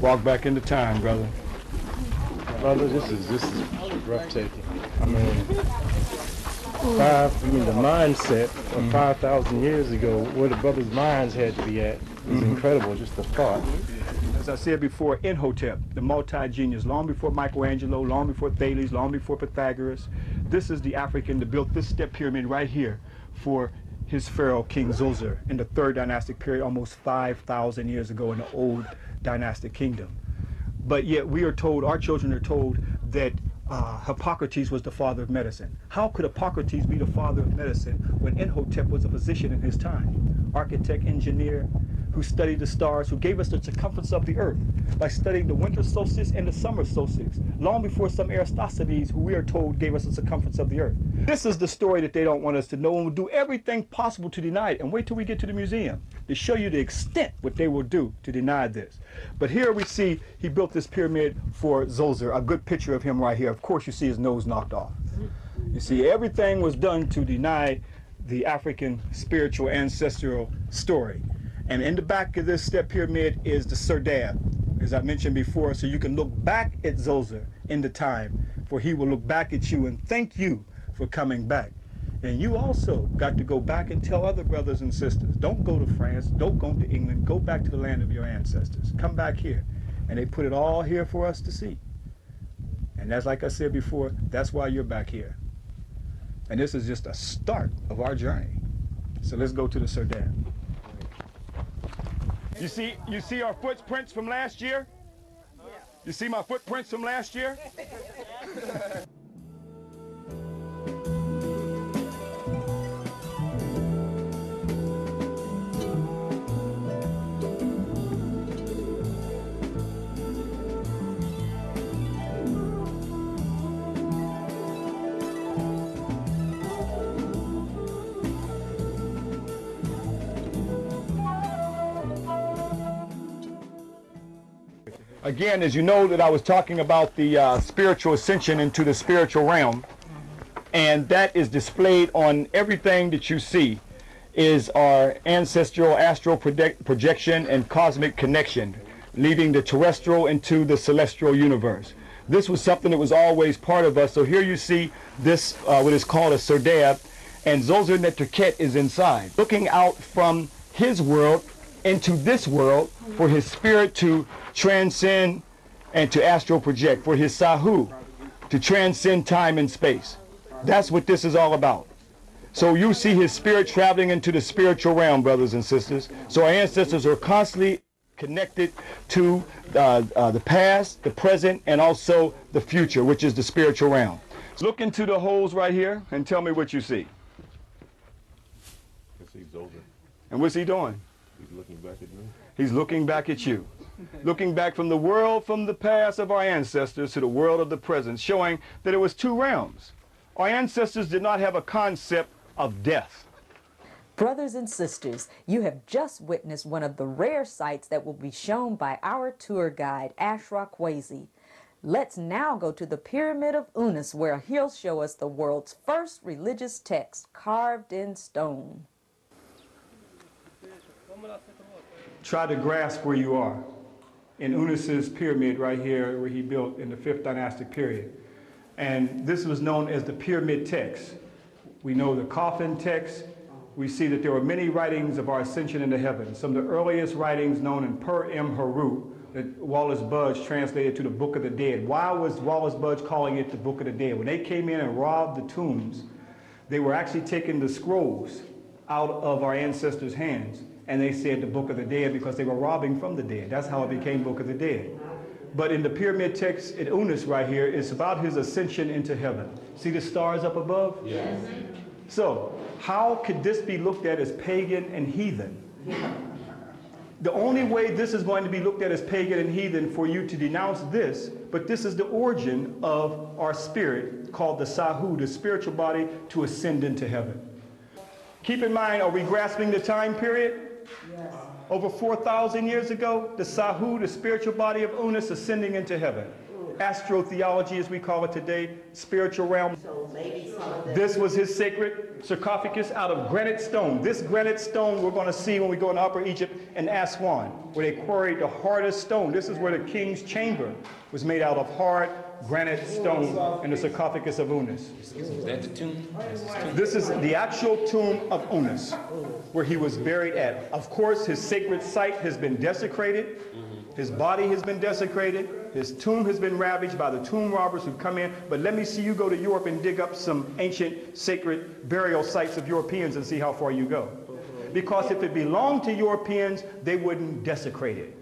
Walk back into time, brother. Brother, this is breathtaking. I mean, the mindset of 5,000 years ago, where the brothers' minds had to be at, is incredible. Just the thought. As I said before, Imhotep, the multi-genius, long before Michelangelo, long before Thales, long before Pythagoras. This is the African that built this step pyramid right here for his pharaoh, King Zoser, in the third dynastic period, almost 5,000 years ago in the old dynastic kingdom. But yet we are told, our children are told, that Hippocrates was the father of medicine. How could Hippocrates be the father of medicine when Imhotep was a physician in his time? Architect, engineer, who studied the stars, who gave us the circumference of the earth by studying the winter solstice and the summer solstice, long before some Aristoteles, who we are told gave us the circumference of the earth. This is the story that they don't want us to know, and will do everything possible to deny it. And wait till we get to the museum to show you the extent what they will do to deny this. But here we see he built this pyramid for Zoser, a good picture of him right here. Of course, you see his nose knocked off. You see, everything was done to deny the African spiritual ancestral story. And in the back of this step pyramid is the serdab, as I mentioned before, so you can look back at Zoser in the time, for he will look back at you and thank you for coming back. And you also got to go back and tell other brothers and sisters, don't go to France, don't go to England, go back to the land of your ancestors. Come back here. And they put it all here for us to see. And that's, like I said before, that's why you're back here. And this is just a start of our journey. So let's go to the serdab. You see our footprints from last year? You see my footprints from last year? Again, as you know, that I was talking about the spiritual ascension into the spiritual realm, and that is displayed on everything that you see is our ancestral astral projection and cosmic connection, leading the terrestrial into the celestial universe. This was something that was always part of us. So here you see this, what is called a serdab, and Zoser Neterket is inside, looking out from his world into this world for his spirit to transcend and to astral project, for his Sahu to transcend time and space. That's what this is all about. So you see his spirit traveling into the spiritual realm, brothers and sisters. So our ancestors are constantly connected to the past, the present, and also the future, which is the spiritual realm. So look into the holes right here and tell me what you see. I see Zoser. And what's he doing? He's looking back at me. He's looking back at you. Looking back from the world from the past of our ancestors to the world of the present, showing that it was two realms. Our ancestors did not have a concept of death. Brothers and sisters, you have just witnessed one of the rare sights that will be shown by our tour guide, Ashra Kwesi. Let's now go to the Pyramid of Unas, where he'll show us the world's first religious text carved in stone. Try to grasp where you are. In Unas's pyramid right here, where he built in the 5th dynastic period. And this was known as the pyramid text. We know the coffin text. We see that there were many writings of our ascension into heaven. Some of the earliest writings known in Per-em-Heru, that Wallace Budge translated to the Book of the Dead. Why was Wallace Budge calling it the Book of the Dead? When they came in and robbed the tombs, they were actually taking the scrolls out of our ancestors' hands. And they said the Book of the Dead because they were robbing from the dead. That's how it became Book of the Dead. But in the pyramid text in Unas right here, it's about his ascension into heaven. See the stars up above? Yes. So how could this be looked at as pagan and heathen? The only way this is going to be looked at as pagan and heathen for you to denounce this, but this is the origin of our spirit called the Sahu, the spiritual body to ascend into heaven. Keep in mind, are we grasping the time period? Yes. Over 4,000 years ago, the Sahu, the spiritual body of Unas, ascending into heaven. astrotheology, as we call it today, spiritual realm. This was his sacred sarcophagus out of granite stone. This granite stone we're going to see when we go into Upper Egypt and Aswan, where they quarried the hardest stone. This is where the king's chamber was made out of hard granite stone in the sarcophagus of Unas. Is that the tomb? This is the actual tomb of Unas, where he was buried at. Of course, his sacred site has been desecrated. His body has been desecrated. His tomb has been ravaged by the tomb robbers who come in. But let me see you go to Europe and dig up some ancient sacred burial sites of Europeans and see how far you go. Because if it belonged to Europeans, they wouldn't desecrate it.